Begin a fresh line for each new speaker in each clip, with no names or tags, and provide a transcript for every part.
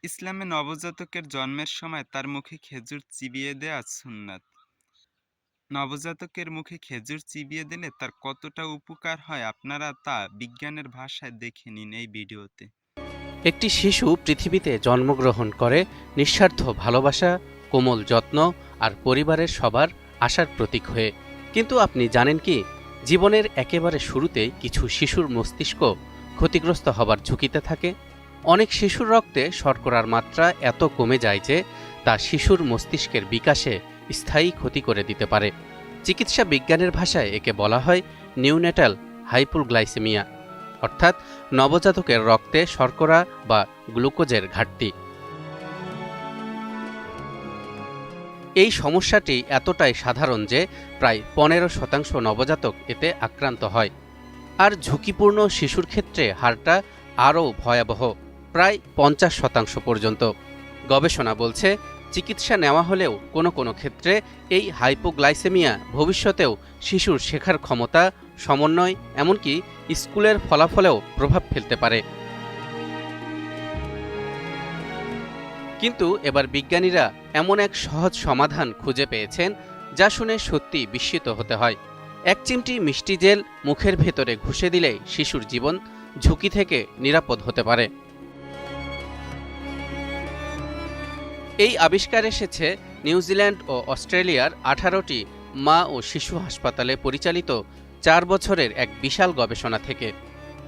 ইসলামে নবজাতকের জন্মের সময় তার মুখে খেজুর চিবিয়ে দেয়া সুন্নাত। নবজাতকের মুখে খেজুর চিবিয়ে দিলে তার কতটা উপকার হয় আপনারা তা বিজ্ঞানের ভাষায় দেখে নিন এই ভিডিওতে।
একটি শিশু পৃথিবীতে জন্মগ্রহণ করে নিঃস্বার্থ ভালোবাসা, কোমল যত্ন আর পরিবারের সবার আশার প্রতীক হয়ে। কিন্তু আপনি জানেন কি, জীবনের একেবারে শুরুতেই কিছু শিশুর মস্তিষ্ক ক্ষতিগ্রস্ত হবার ঝুঁকিতে থাকে। অনেক শিশুর রক্তে শর্করার মাত্রা এত কমে যায় যে তা শিশুর মস্তিষ্কের বিকাশে স্থায়ী ক্ষতি করে দিতে পারে। চিকিৎসা বিজ্ঞানের ভাষায় একে বলা হয় নিউনেটাল হাইপোগ্লাইসেমিয়া, অর্থাৎ নবজাতকের রক্তে শর্করা বা গ্লুকোজের ঘাটতি। এই সমস্যাটি এতটাই সাধারণ যে প্রায় 15% নবজাতক এতে আক্রান্ত হয়। আর ঝুঁকিপূর্ণ শিশুর ক্ষেত্রে হারটা আরও ভয়াবহ, প্রায় 50% পর্যন্ত। গবেষণা বলছে, চিকিৎসা নেওয়া হলেও কোনো কোনো ক্ষেত্রে এই হাইপোগ্লাইসেমিয়া ভবিষ্যতেও শিশুর শেখার ক্ষমতা, সমন্বয়, এমনকি স্কুলের ফলাফলেও প্রভাব ফেলতে পারে। কিন্তু এবার বিজ্ঞানীরা এমন এক সহজ সমাধান খুঁজে পেয়েছেন যা শুনে সত্যি বিস্মিত হতে হয়। এক চিমটি মিষ্টি জেল মুখের ভেতরে ঘুষে দিলেই শিশুর জীবন ঝুঁকি থেকে নিরাপদ হতে পারে। এই আবিষ্কার এসেছে নিউজিল্যান্ড ও অস্ট্রেলিয়ার 18টি মা ও শিশু হাসপাতালে পরিচালিত 4 বছরের এক বিশাল গবেষণা থেকে।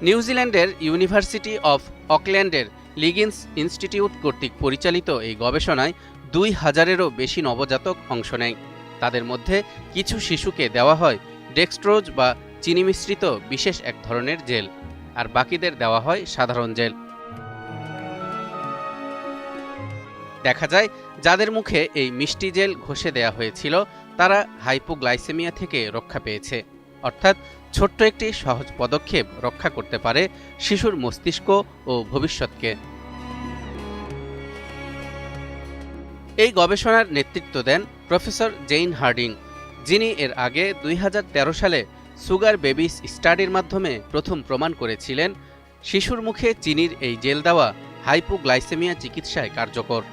নিউজিল্যান্ডের ইউনিভার্সিটি অফ অকল্যান্ডের লিগিন্স ইনস্টিটিউট কর্তৃক পরিচালিত এই গবেষণায় 2000-এরও বেশি নবজাতক অংশ নেয়। তাদের মধ্যে কিছু শিশুকে দেওয়া হয় ডেক্সট্রোজ বা চিনি মিশ্রিত বিশেষ এক ধরনের জেল, আর বাকিদের দেওয়া হয় সাধারণ জেল। দেখা যায়, যাদের মুখে এই মিষ্টি জেল ঘষে দেয়া হয়েছিল তারা হাইপোগ্লাইসেমিয়া থেকে রক্ষা পেয়েছে। অর্থাৎ ছোট্ট একটি সহজ পদক্ষেপ রক্ষা করতে পারে শিশুর মস্তিষ্ক ও ভবিষ্যৎকে। এই গবেষণার নেতৃত্ব দেন প্রফেসর জেইন হার্ডিং, যিনি এর আগে 2013 সালে সুগার বেবিস স্টাডির মাধ্যমে প্রথম প্রমাণ করেছিলেন শিশুর মুখে চিনির এই জেল দেওয়া হাইপোগ্লাইসেমিয়া চিকিৎসায় কার্যকর।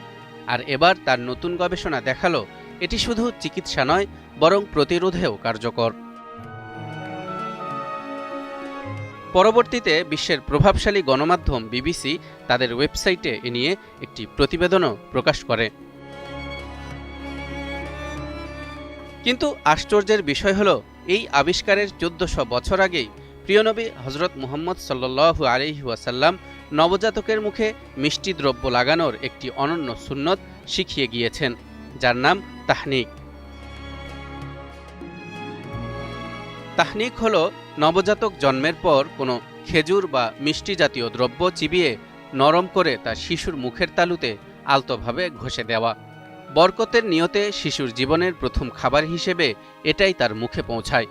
আর এবার তার নতুন গবেষণা দেখালো এটি শুধু চিকিৎসা নয়, বরং প্রতিরোধেও কার্যকর। পরবর্তীতে বিশ্বের প্রভাবশালী গণমাধ্যম বিবিসি তাদের ওয়েবসাইটে এ নিয়ে একটি প্রতিবেদনও প্রকাশ করে। কিন্তু আশ্চর্যের বিষয় হলো, এই আবিষ্কারের 1400 বছর আগেই প্রিয়নবী হজরত মুহাম্মদ সাল্লাল্লাহু আলাইহি ওয়াসাল্লাম নবজাতকের মুখে মিষ্টি দ্রব্য লাগানোর একটি অনন্য সুন্নত শিখিয়ে গিয়েছেন, যার নাম তাহনিক। তাহনিক হল নবজাতক জন্মের পর কোনো খেজুর বা মিষ্টি জাতীয় দ্রব্য চিবিয়ে নরম করে তা শিশুর মুখের তালুতে আলতোভাবে ঘষে দেওয়া। বরকতের নিয়তে শিশুর জীবনের প্রথম খাবার হিসেবে এটাই তার মুখে পৌঁছায়।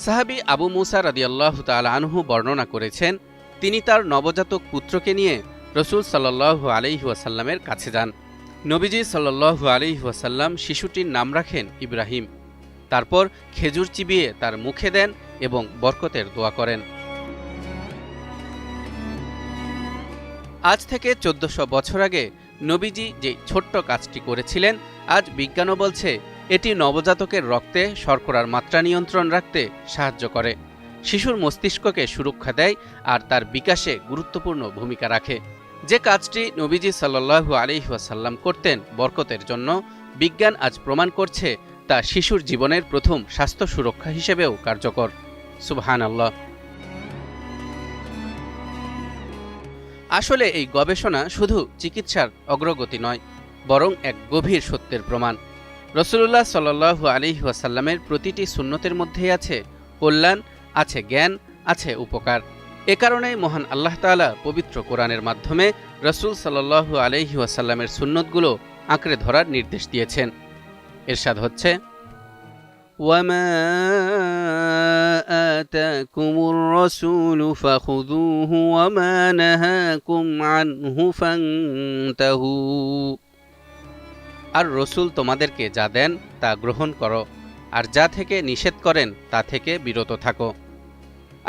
সাহাবী আবু মুসা রাদিয়াল্লাহু তাআলা আনহু বর্ণনা করেছেন, তিনি তার নবজাতক পুত্রকে নিয়ে রসূল সাল্লাল্লাহু আলাইহি ওয়াসাল্লামের কাছে যান। নবীজি সাল্লাল্লাহু আলাইহি ওয়াসাল্লাম শিশুটির নাম রাখেন ইব্রাহিম। তারপর খেজুর চিবিয়ে তার মুখে দেন এবং বরকতের দোয়া করেন। আজ থেকে 1400 বছর আগে নবীজি যে ছোট্ট কাজটি করেছিলেন, আজ বিজ্ঞানও বলছে এটি নবজাতকের রক্তে শর্করার মাত্রা নিয়ন্ত্রণ রাখতে সাহায্য করে, শিশুর মস্তিষ্ককে সুরক্ষা দেয় আর তার বিকাশে গুরুত্বপূর্ণ ভূমিকা রাখে। যে কাজটি নবীজি সাল্লাল্লাহু আলাইহি ওয়াসাল্লাম করতেন বরকতের জন্য, বিজ্ঞান আজ প্রমাণ করছে তা শিশুর জীবনের প্রথম স্বাস্থ্য সুরক্ষা হিসেবেও কার্যকর। সুবহানাল্লাহ। আসলে এই গবেষণা শুধু চিকিৎসার অগ্রগতি নয়, বরং এক গভীর সত্যের প্রমাণ। রাসূলুল্লাহ সাল্লাল্লাহু আলাইহি ওয়াসাল্লামের প্রতিটি সুন্নতের মধ্যেই আছে কল্যাণ, আছে জ্ঞান, আছে উপকার। এ কারণেই মহান আল্লাহ তাআলা পবিত্র কোরআনের মাধ্যমে রাসূল সাল্লাল্লাহু আলাইহি ওয়াসাল্লামের সুন্নতগুলো আঁকড়ে ধরার নির্দেশ দিয়েছেন। ইরশাদ হচ্ছে, ওয়ামা আতাকুমুর রাসূলু ফাখুযুহু ওয়ামা নাহাকুম আনহু ফান্তাহু। আর রসূল তোমাদেরকে যা দেন তা গ্রহণ করো, আর যা থেকে নিষেধ করেন তা থেকে বিরত থাকো।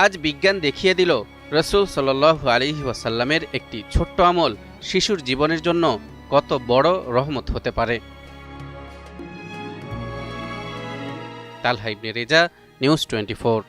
আজ বিজ্ঞান দেখিয়ে দিল রাসূল সাল্লাল্লাহু আলাইহি ওয়াসাল্লামের একটি ছোট্ট আমল শিশুর জীবনের জন্য কত বড় রহমত হতে পারে। তালহা ইবনে রেজা, নিউজ 24।